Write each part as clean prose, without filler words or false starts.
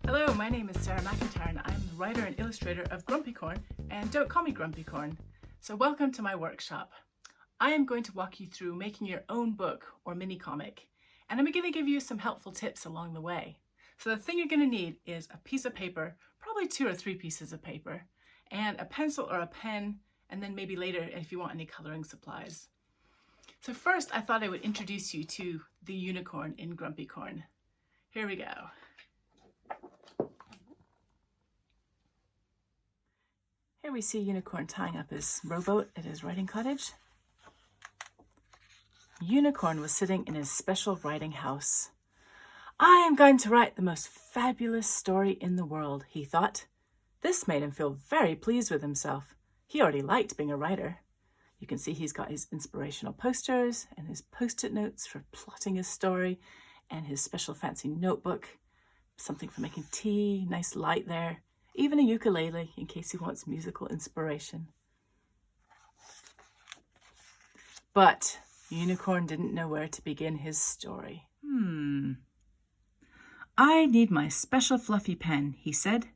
Hello, my name is Sarah McIntyre and I'm the writer and illustrator of Grumpycorn, and don't call me Grumpycorn. So welcome to my workshop. I am going to walk you through making your own book or mini comic, and I'm going to give you some helpful tips along the way. So the thing you're going to need is a piece of paper, probably 2 or 3 pieces of paper, and a pencil or a pen, and then maybe later if you want any coloring supplies. So first I thought I would introduce you to the unicorn in Grumpycorn. Here we go. Here we see Unicorn tying up his rowboat at his writing cottage. Unicorn was sitting in his special writing house. I am going to write the most fabulous story in the world, he thought. This made him feel very pleased with himself. He already liked being a writer. You can see he's got his inspirational posters and his post-it notes for plotting his story and his special fancy notebook, something for making tea, nice light there. Even a ukulele in case he wants musical inspiration. But Unicorn didn't know where to begin his story. I need my special fluffy pen, he said.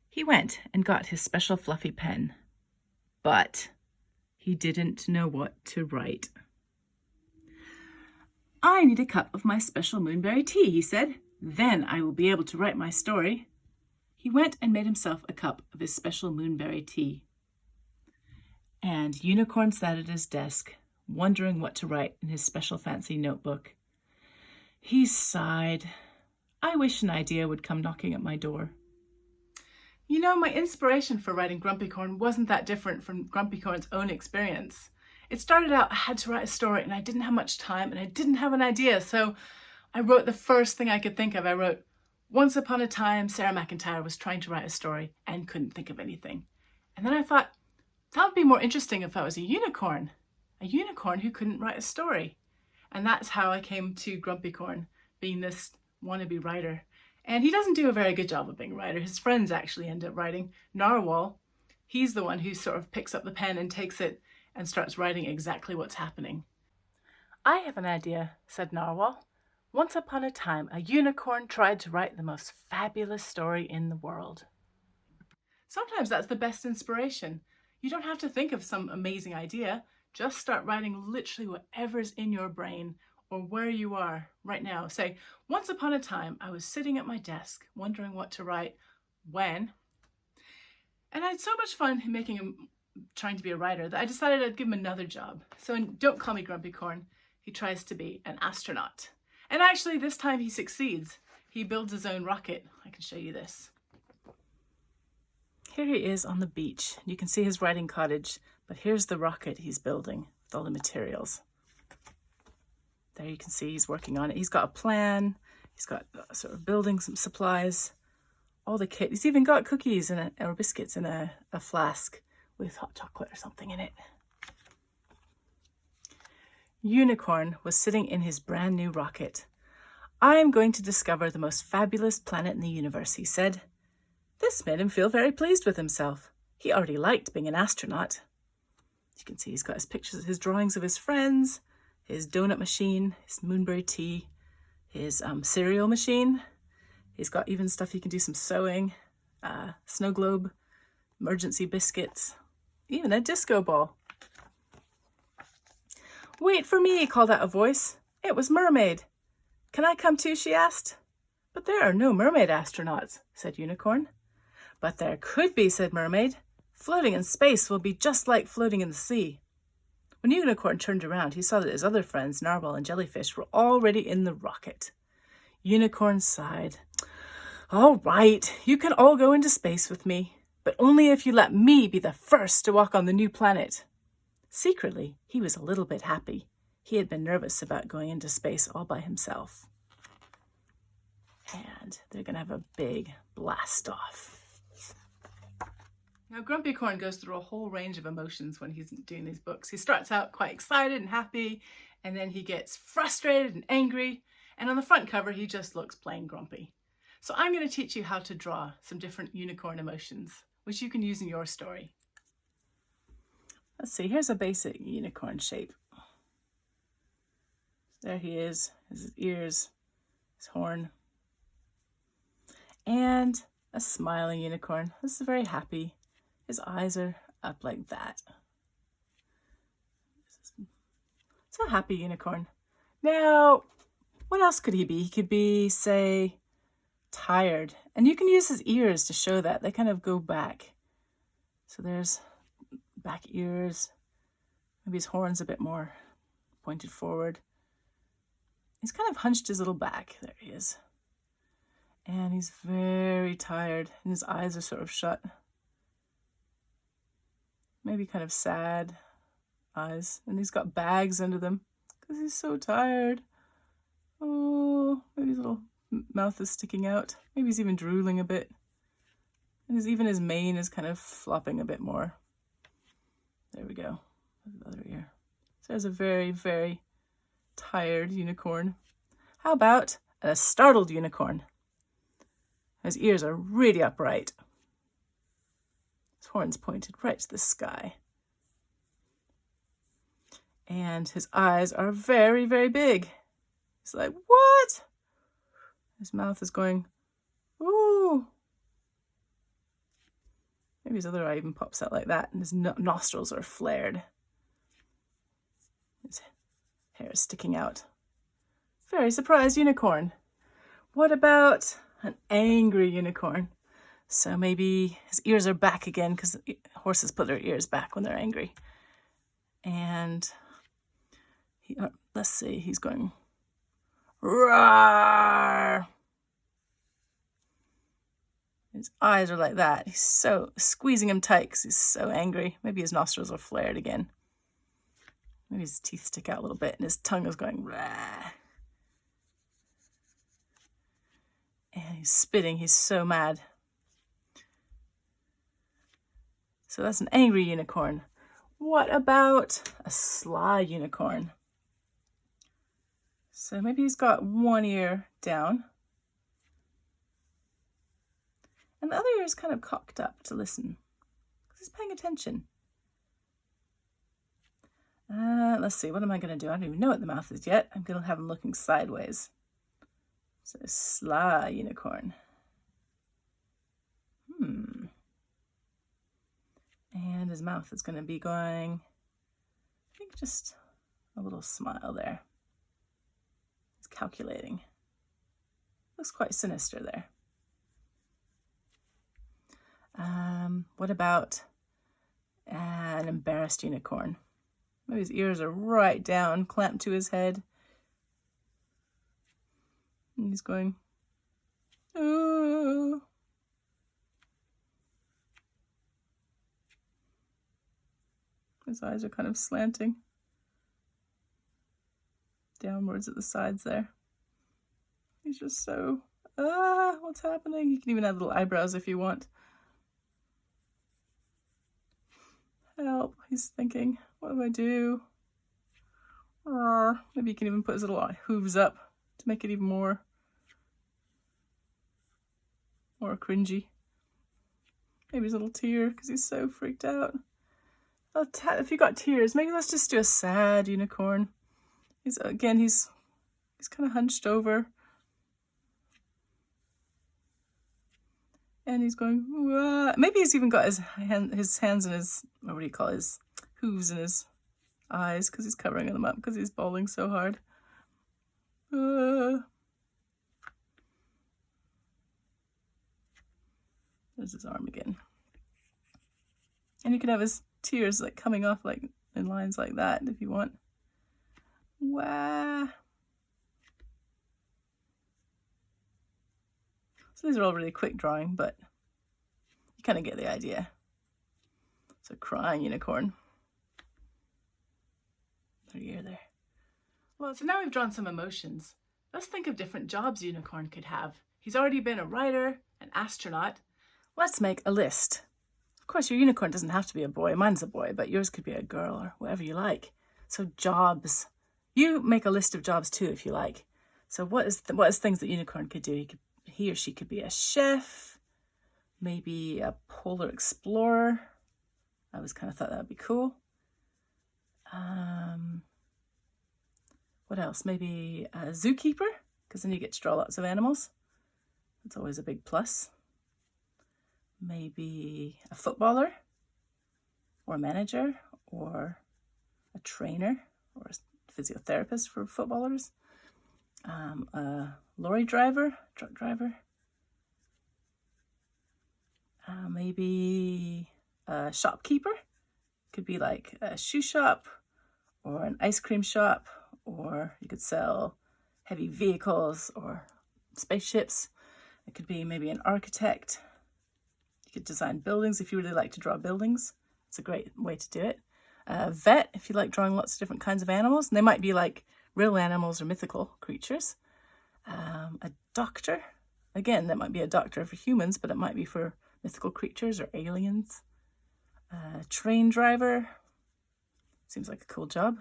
He went and got his special fluffy pen, but he didn't know what to write. I need a cup of my special moonberry tea, he said. Then I will be able to write my story. He went and made himself a cup of his special moonberry tea. And Unicorn sat at his desk, wondering what to write in his special fancy notebook. He sighed. I wish an idea would come knocking at my door. You know, my inspiration for writing Grumpycorn wasn't that different from Grumpycorn's own experience. It started out I had to write a story and I didn't have much time and I didn't have an idea, so I wrote the first thing I could think of. I wrote, once upon a time, Sarah McIntyre was trying to write a story and couldn't think of anything. And then I thought, that would be more interesting if I was a unicorn who couldn't write a story. And that's how I came to Grumpycorn, being this wannabe writer. And he doesn't do a very good job of being a writer. His friends actually end up writing. Narwhal, he's the one who sort of picks up the pen and takes it and starts writing exactly what's happening. I have an idea, said Narwhal. Once upon a time, a unicorn tried to write the most fabulous story in the world. Sometimes that's the best inspiration. You don't have to think of some amazing idea. Just start writing literally whatever's in your brain or where you are right now. Say, once upon a time, I was sitting at my desk wondering what to write when. And I had so much fun trying to be a writer that I decided I'd give him another job. So in Don't Call Me Grumpycorn, he tries to be an astronaut. And actually, this time he succeeds. He builds his own rocket. I can show you this. Here he is on the beach. You can see his writing cottage, but here's the rocket he's building with all the materials. There you can see he's working on it. He's got a plan. He's got sort of building some supplies, all the kit. He's even got cookies or biscuits in a flask with hot chocolate or something in it. Unicorn was sitting in his brand new rocket. I am going to discover the most fabulous planet in the universe, he said. This made him feel very pleased with himself. He already liked being an astronaut. You can see he's got his pictures, his drawings of his friends, his donut machine, his moonberry tea, his cereal machine. He's got even stuff he can do some sewing, snow globe, emergency biscuits, even a disco ball. Wait for me, called out a voice. It was Mermaid. Can I come too, she asked. But there are no mermaid astronauts, said Unicorn. But there could be, said Mermaid. Floating in space will be just like floating in the sea. When Unicorn turned around, he saw that his other friends, Narwhal and Jellyfish, were already in the rocket. Unicorn sighed. All right, you can all go into space with me, but only if you let me be the first to walk on the new planet. Secretly, he was a little bit happy. He had been nervous about going into space all by himself. And they're going to have a big blast off. Now, Grumpycorn goes through a whole range of emotions when he's doing these books. He starts out quite excited and happy, and then he gets frustrated and angry, and on the front cover, he just looks plain grumpy. So I'm going to teach you how to draw some different unicorn emotions, which you can use in your story. Let's see, here's a basic unicorn shape. There he is, his ears, his horn. And a smiling unicorn. This is very happy. His eyes are up like that. It's a happy unicorn. Now, what else could he be? He could be, say, tired. And you can use his ears to show that. They kind of go back. So there's back ears. Maybe his horn's a bit more pointed forward. He's kind of hunched his little back. There he is. And he's very tired. And his eyes are sort of shut. Maybe kind of sad eyes. And he's got bags under them because he's so tired. Oh, maybe his little mouth is sticking out. Maybe he's even drooling a bit. And even his mane is kind of flopping a bit more. There we go. The other ear. So there's a very, very tired unicorn. How about a startled unicorn? His ears are really upright. His horn's pointed right to the sky. And his eyes are very, very big. He's like, what? His mouth is going, ooh. Maybe his other eye even pops out like that, and his nostrils are flared. His hair is sticking out. Very surprised unicorn. What about an angry unicorn? So maybe his ears are back again because horses put their ears back when they're angry. And let's see, he's going, roar. His eyes are like that. He's so squeezing him tight because he's so angry. Maybe his nostrils are flared again. Maybe his teeth stick out a little bit and his tongue is going, rah. And he's spitting. He's so mad. So that's an angry unicorn. What about a sly unicorn? So maybe he's got one ear down. And the other ear is kind of cocked up to listen. Because he's paying attention. Let's see, what am I going to do? I don't even know what the mouth is yet. I'm going to have him looking sideways. So sly unicorn. And his mouth is going to be going, I think just a little smile there. It's calculating. Looks quite sinister there. What about an embarrassed unicorn? Maybe his ears are right down, clamped to his head. And he's going, oh. His eyes are kind of slanting downwards at the sides there. He's just so, what's happening? You can even add little eyebrows if you want. Help, he's thinking, what do I do? Maybe you can even put his little hooves up to make it even more cringy. Maybe his little tear because he's so freaked out. If you got tears, maybe let's just do a sad unicorn. He's kind of hunched over. And he's going, wah. Maybe he's even got his hands in his, what do you call it, his hooves in his eyes because he's covering them up because he's bawling so hard. There's his arm again. And you can have his tears like coming off like in lines like that if you want. Wah. So these are all really quick drawing, but you kind of get the idea. It's a crying unicorn. Their ear there. Well, so now we've drawn some emotions. Let's think of different jobs unicorn could have. He's already been a writer, an astronaut. Let's make a list. Of course, your unicorn doesn't have to be a boy. Mine's a boy, but yours could be a girl or whatever you like. So jobs. You make a list of jobs too if you like. So what is things that unicorn could do? He or she could be a chef, maybe a polar explorer. I always kind of thought that would be cool. What else? Maybe a zookeeper, because then you get to draw lots of animals. That's always a big plus. Maybe a footballer, or a manager, or a trainer, or a physiotherapist for footballers. A lorry driver, truck driver. Maybe a shopkeeper. Could be like a shoe shop or an ice cream shop, or you could sell heavy vehicles or spaceships. It could be maybe an architect. You could design buildings if you really like to draw buildings. It's a great way to do it. A vet, if you like drawing lots of different kinds of animals. And they might be like real animals or mythical creatures. A doctor. Again, that might be a doctor for humans, but it might be for mythical creatures or aliens. A train driver. Seems like a cool job.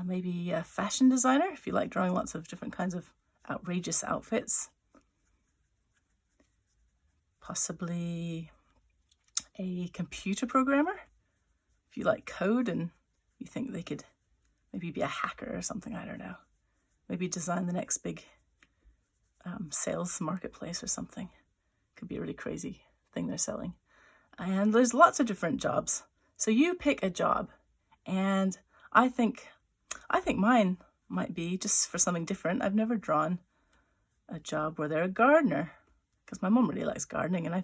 Maybe a fashion designer, if you like drawing lots of different kinds of outrageous outfits. Possibly a computer programmer, if you like code and you think they could maybe be a hacker or something, I don't know. Maybe design the next big sales marketplace or something. Could be a really crazy thing they're selling. And there's lots of different jobs. So you pick a job, and I think mine might be just for something different. I've never drawn a job where they're a gardener, because my mum really likes gardening, and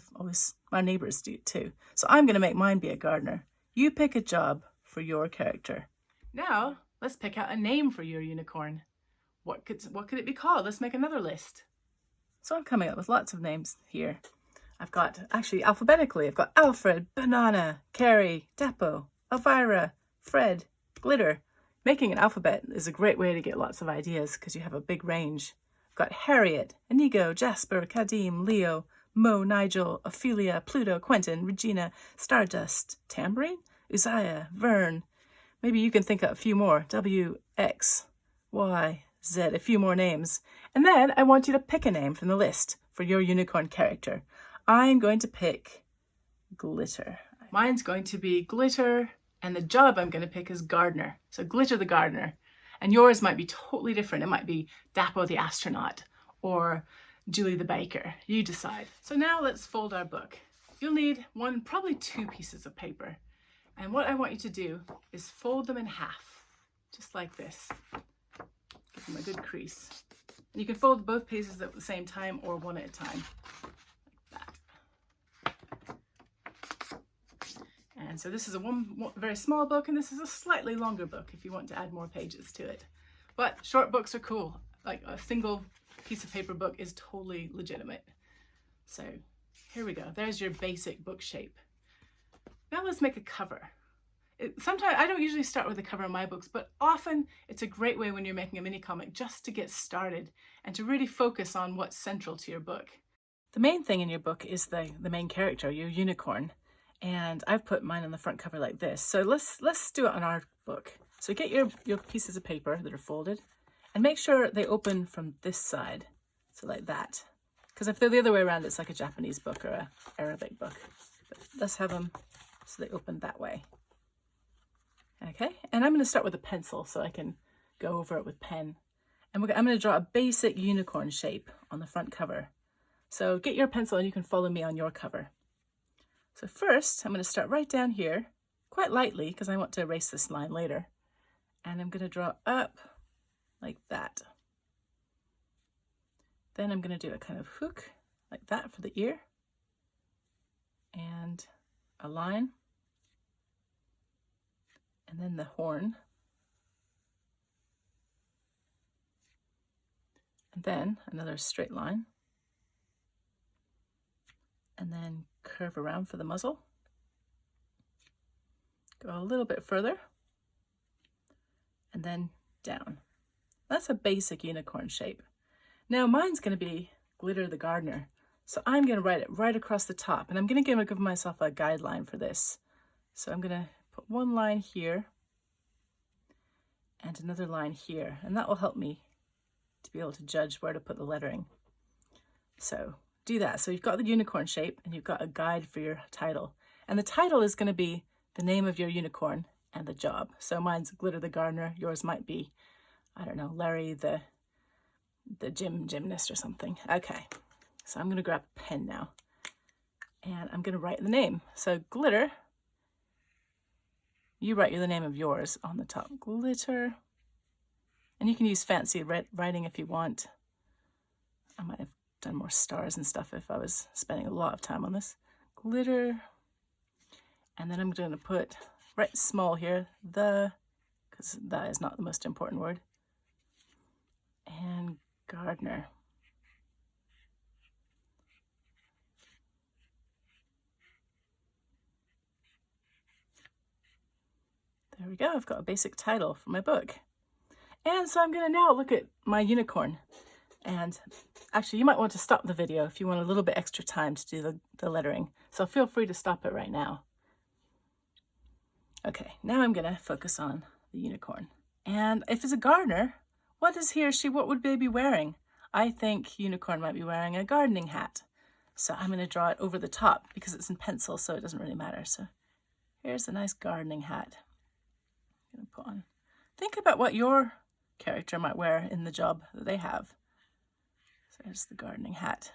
my neighbors do too. So I'm going to make mine be a gardener. You pick a job for your character. Now, let's pick out a name for your unicorn. What could it be called? Let's make another list. So I'm coming up with lots of names here. I've got, actually alphabetically, I've got Alfred, Banana, Carrie, Depot, Elvira, Fred, Glitter. Making an alphabet is a great way to get lots of ideas because you have a big range. I've got Harriet, Inigo, Jasper, Kadim, Leo, Mo, Nigel, Ophelia, Pluto, Quentin, Regina, Stardust, Tambourine, Uzziah, Vern. Maybe you can think of a few more. W, X, Y, Z, a few more names. And then I want you to pick a name from the list for your unicorn character. I'm going to pick Glitter. Mine's going to be Glitter, and the job I'm going to pick is Gardener. So Glitter the Gardener. And yours might be totally different. It might be Dappo the Astronaut or Julie the Baker. You decide. So now let's fold our book. You'll need probably two pieces of paper. And what I want you to do is fold them in half, just like this. Give them a good crease. And you can fold both pieces at the same time or one at a time. And so this is a very small book, and this is a slightly longer book if you want to add more pages to it. But short books are cool. Like a single piece of paper book is totally legitimate. So here we go. There's your basic book shape. Now let's make a cover. Sometimes I don't usually start with a cover of my books, but often it's a great way when you're making a mini comic just to get started and to really focus on what's central to your book. The main thing in your book is the main character, your unicorn. And I've put mine on the front cover like this. So let's do it on our book. So get your pieces of paper that are folded and make sure they open from this side. So like that. Because if they're the other way around, it's like a Japanese book or a Arabic book. But let's have them so they open that way. Okay, and I'm going to start with a pencil so I can go over it with pen. And I'm going to draw a basic unicorn shape on the front cover. So get your pencil and you can follow me on your cover. So first, I'm going to start right down here, quite lightly, because I want to erase this line later. And I'm going to draw up like that. Then I'm going to do a kind of hook like that for the ear. And a line. And then the horn. And then another straight line. And then curve around for the muzzle. Go a little bit further. And then down. That's a basic unicorn shape. Now mine's going to be Glitter the Gardener. So I'm going to write it right across the top. And I'm going to give myself a guideline for this. So I'm going to put one line here and another line here. And that will help me to be able to judge where to put the lettering. So do that. So you've got the unicorn shape and you've got a guide for your title. And the title is going to be the name of your unicorn and the job. So mine's Glitter the Gardener. Yours might be, I don't know, Larry the the gymnast or something. Okay, so I'm going to grab a pen now. And I'm going to write the name. So Glitter, you write the name of yours on the top. Glitter. And you can use fancy writing if you want. I might have done more stars and stuff if I was spending a lot of time on this. Glitter. And then I'm going to put, write small here, because that is not the most important word. And gardener. There we go, I've got a basic title for my book. And so I'm going to now look at my unicorn. And actually, you might want to stop the video if you want a little bit extra time to do the lettering. So feel free to stop it right now. Okay, now I'm going to focus on the unicorn. And if it's a gardener, what would they be wearing? I think unicorn might be wearing a gardening hat. So I'm going to draw it over the top because it's in pencil, so it doesn't really matter. So here's a nice gardening hat. I'm going to put on. Think about what your character might wear in the job that they have. So there's the gardening hat,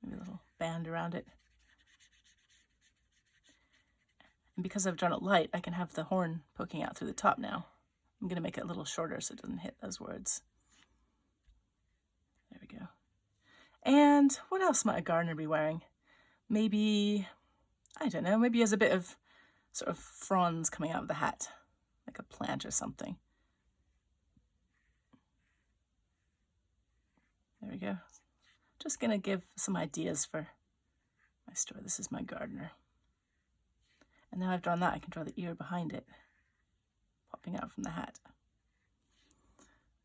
maybe a little band around it. And because I've drawn it light, I can have the horn poking out through the top now. I'm going to make it a little shorter so it doesn't hit those words. There we go. And what else might a gardener be wearing? Maybe, I don't know, maybe he has a bit of sort of fronds coming out of the hat, like a plant or something. There we go. Just going to give some ideas for my story. This is my gardener. And now I've drawn that, I can draw the ear behind it, popping out from the hat.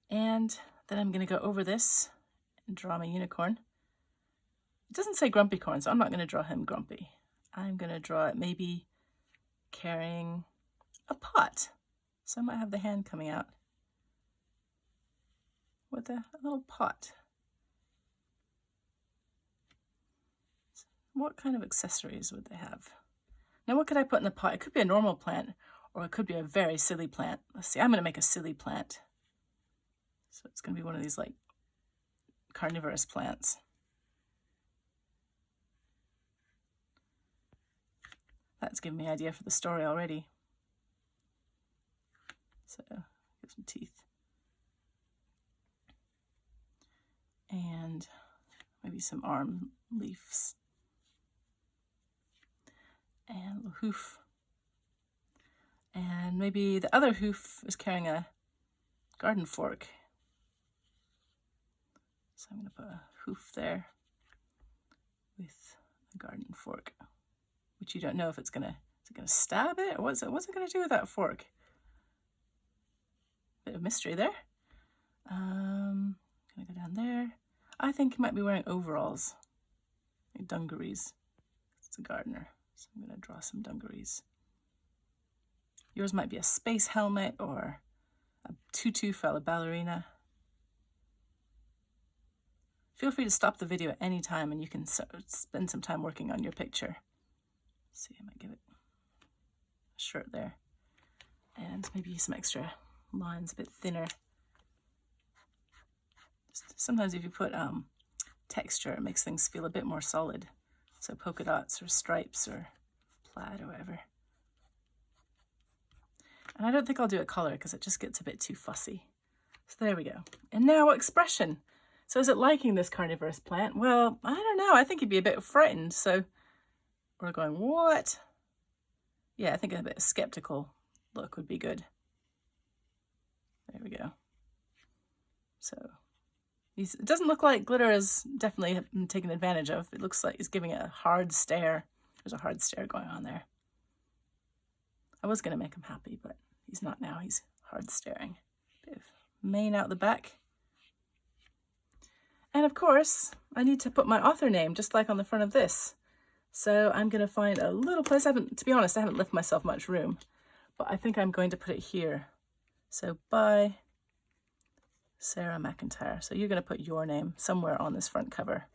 And then I'm going to go over this and draw my unicorn. It doesn't say Grumpycorn, so I'm not going to draw him grumpy. I'm going to draw it maybe carrying a pot. So I might have the hand coming out with a little pot. What kind of accessories would they have? Now what could I put in the pot? It could be a normal plant, or it could be a very silly plant. Let's see, I'm going to make a silly plant. So it's going to be one of these like carnivorous plants. That's giving me an idea for the story already. So, give some teeth. And maybe some arm leaves. And a little hoof. And maybe the other hoof is carrying a garden fork. So I'm going to put a hoof there with a garden fork, which you don't know if is it going to stab it, or what's it going to do with that fork? Bit of mystery there. I'm going to go down there. I think he might be wearing overalls, like dungarees. It's a gardener, so I'm going to draw some dungarees. Yours might be a space helmet or a tutu for a ballerina. Feel free to stop the video at any time and you can spend some time working on your picture. Let's see, I might give it a shirt there. And maybe some extra lines, a bit thinner. Sometimes if you put texture, it makes things feel a bit more solid. So polka dots or stripes or plaid or whatever. And I don't think I'll do a color because it just gets a bit too fussy. So there we go. And now expression. So is it liking this carnivorous plant? Well, I don't know. I think he'd be a bit frightened. So we're going, what? Yeah, I think a bit of skeptical look would be good. There we go. So it doesn't look like Glitter is definitely taken advantage of. It looks like he's giving it a hard stare. There's a hard stare going on there. I was going to make him happy, but he's not now. He's hard staring. Bit of mane out the back. And of course, I need to put my author name just like on the front of this. So I'm going to find a little place. To be honest, I haven't left myself much room, but I think I'm going to put it here. So by Sarah McIntyre. So you're going to put your name somewhere on this front cover.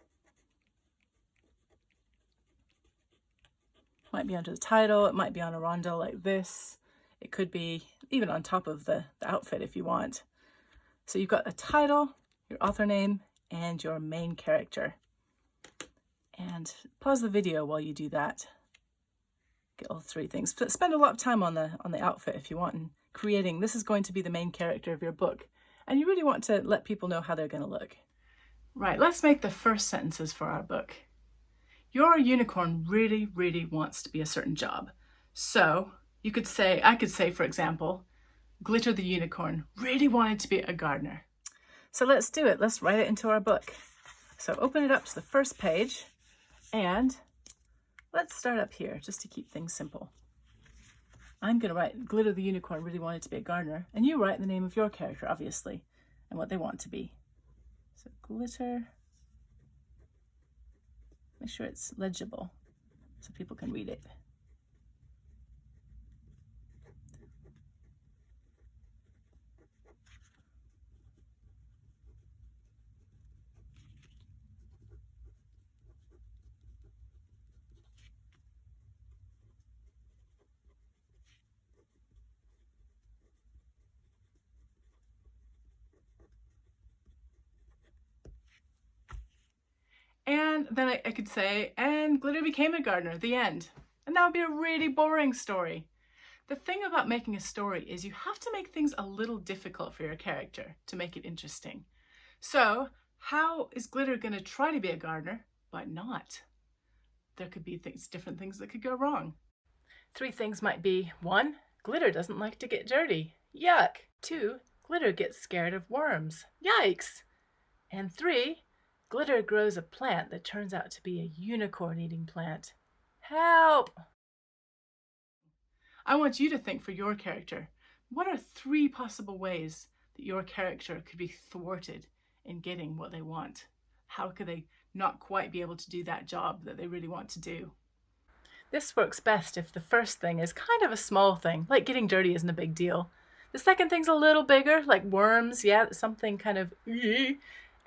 Might be under the title. It might be on a rondel like this. It could be even on top of the outfit if you want. So you've got a title, your author name, and your main character. And pause the video while you do that. Get all three things. Spend a lot of time on the outfit if you want, and creating. This is going to be the main character of your book, and you really want to let people know how they're going to look. Right, let's make the first sentences for our book. Your unicorn really, really wants to be a certain job. So I could say, for example, Glitter the unicorn really wanted to be a gardener. So let's do it. Let's write it into our book. So open it up to the first page, and let's start up here just to keep things simple. I'm going to write Glitter the unicorn really wanted to be a gardener, and you write the name of your character, obviously, and what they want to be. So Glitter, make sure it's legible so people can read it. And then I could say, and Glitter became a gardener, the end. And that would be a really boring story. The thing about making a story is you have to make things a little difficult for your character to make it interesting. So how is Glitter going to try to be a gardener, but not? There could be different things that could go wrong. 3 things might be: 1, Glitter doesn't like to get dirty. Yuck. 2, Glitter gets scared of worms. Yikes. And 3, Glitter grows a plant that turns out to be a unicorn-eating plant. Help! I want you to think for your character. What are 3 possible ways that your character could be thwarted in getting what they want? How could they not quite be able to do that job that they really want to do? This works best if the first thing is kind of a small thing, like getting dirty isn't a big deal. The second thing's a little bigger, like worms, yeah, something kind of,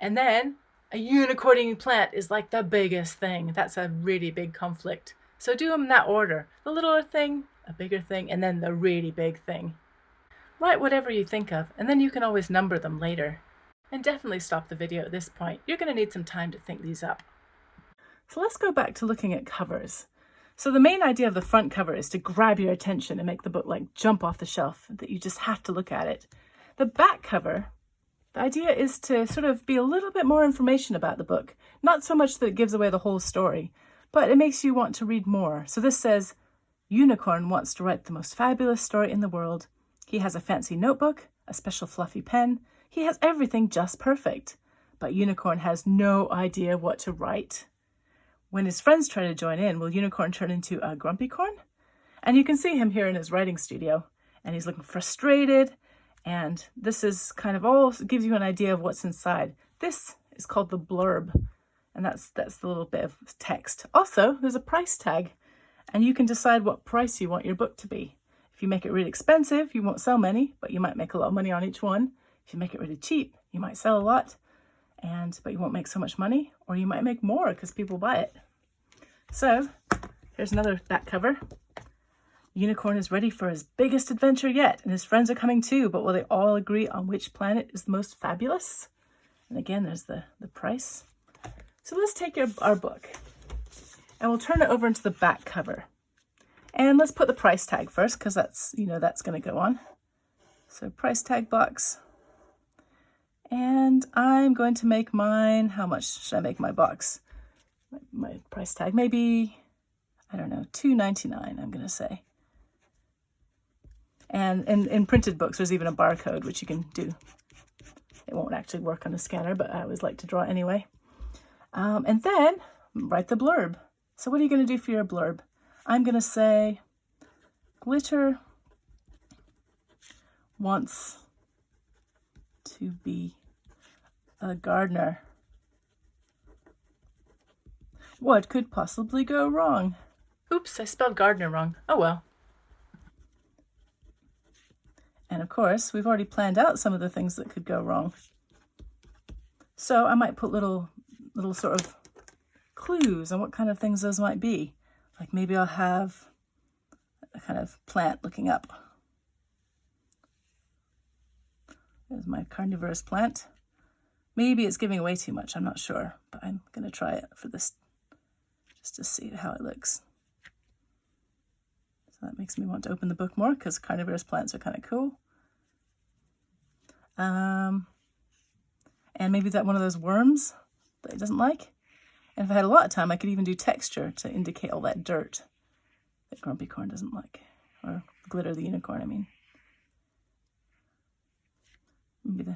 and then a unicorn-eating plant is like the biggest thing. That's a really big conflict. So do them in that order. The littler thing, a bigger thing, and then the really big thing. Write whatever you think of, and then you can always number them later. And definitely stop the video at this point. You're going to need some time to think these up. So let's go back to looking at covers. So the main idea of the front cover is to grab your attention and make the book like jump off the shelf, that you just have to look at it. The back cover, the idea is to sort of be a little bit more information about the book. Not so much that it gives away the whole story, but it makes you want to read more. So this says, Unicorn wants to write the most fabulous story in the world. He has a fancy notebook, a special fluffy pen. He has everything just perfect. But Unicorn has no idea what to write. When his friends try to join in, will Unicorn turn into a Grumpycorn? And you can see him here in his writing studio, and he's looking frustrated. And this is kind of all gives you an idea of what's inside. This is called the blurb, and that's the little bit of text. Also, there's a price tag, and you can decide what price you want your book to be. If you make it really expensive, you won't sell many, but you might make a lot of money on each one. If you make it really cheap, you might sell a lot, but you won't make so much money, or you might make more because people buy it. So here's another back cover. Unicorn is ready for his biggest adventure yet, and his friends are coming too, but will they all agree on which planet is the most fabulous? And again, there's the price. So let's take our book, and we'll turn it over into the back cover. And let's put the price tag first, because that's going to go on. So price tag box. And I'm going to make mine, how much should I make my box? My price tag, maybe, I don't know, $2.99, I'm going to say. And in printed books, there's even a barcode, which you can do. It won't actually work on a scanner, but I always like to draw it anyway. And then write the blurb. So what are you going to do for your blurb? I'm going to say, Glitter wants to be a gardener. What could possibly go wrong? Oops, I spelled gardener wrong. Oh well. And of course, we've already planned out some of the things that could go wrong. So I might put little sort of clues on what kind of things those might be. Like maybe I'll have a kind of plant looking up. There's my carnivorous plant. Maybe it's giving away too much, I'm not sure, but I'm going to try it for this just to see how it looks. So that makes me want to open the book more because carnivorous plants are kind of cool. And maybe that one of those worms that it doesn't like. And if I had a lot of time, I could even do texture to indicate all that dirt that Grumpycorn doesn't like. Or Glitter the Unicorn, I mean. Maybe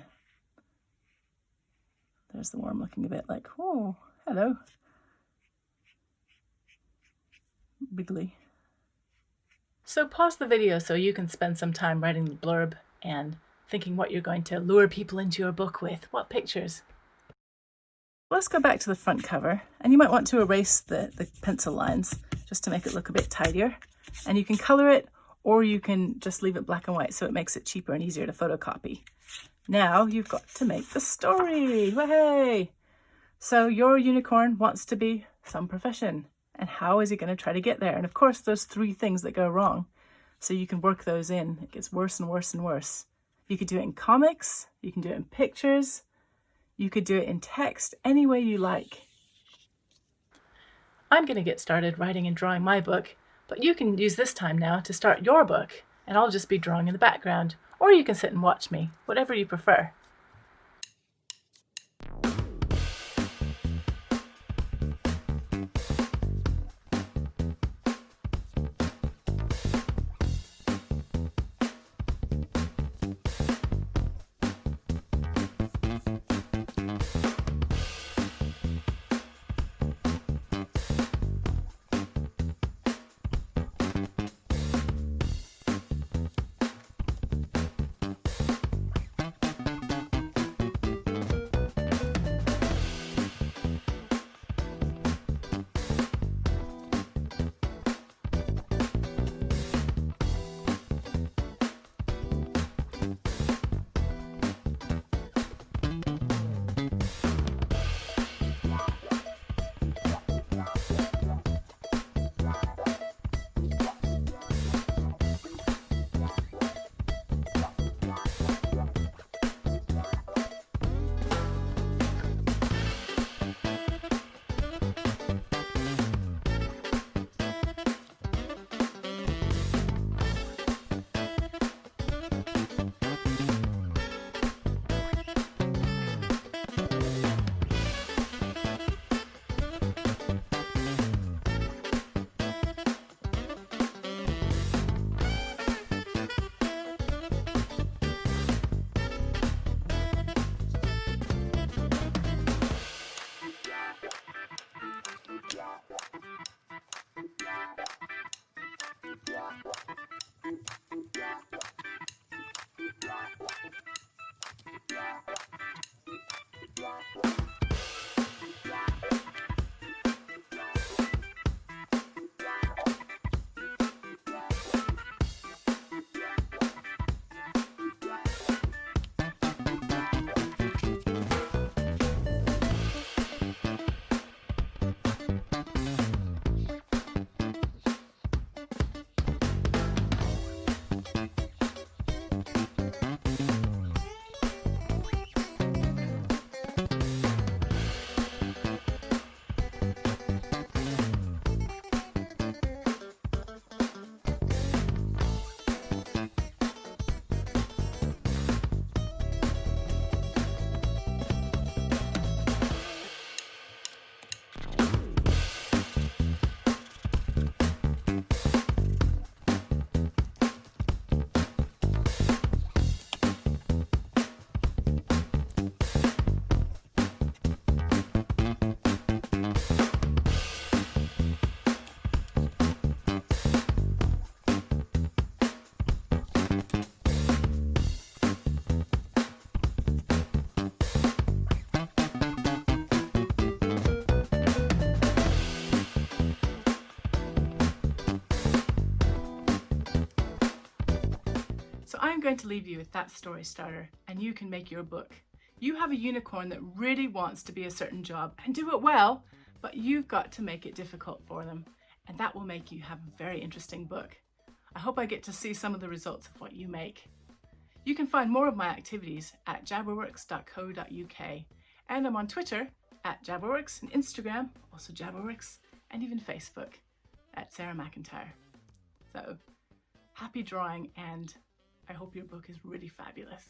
there's the worm looking a bit like, oh, hello. Wiggly. So pause the video so you can spend some time writing the blurb and thinking what you're going to lure people into your book with. What pictures? Let's go back to the front cover, and you might want to erase the pencil lines just to make it look a bit tidier. And you can color it, or you can just leave it black and white so it makes it cheaper and easier to photocopy. Now you've got to make the story. Way! So your unicorn wants to be some profession. And how is he going to try to get there? And of course, there's 3 things that go wrong. So you can work those in. It gets worse and worse and worse. You could do it in comics. You can do it in pictures. You could do it in text, any way you like. I'm going to get started writing and drawing my book, but you can use this time now to start your book, and I'll just be drawing in the background, or you can sit and watch me, whatever you prefer. So I'm going to leave you with that story starter, and you can make your book. You have a unicorn that really wants to be a certain job and do it well, but you've got to make it difficult for them, and that will make you have a very interesting book. I hope I get to see some of the results of what you make. You can find more of my activities at jabberworks.co.uk, And I'm on Twitter at Jabberworks, and Instagram, also Jabberworks, and even Facebook at Sarah McIntyre. So happy drawing, and I hope your book is really fabulous.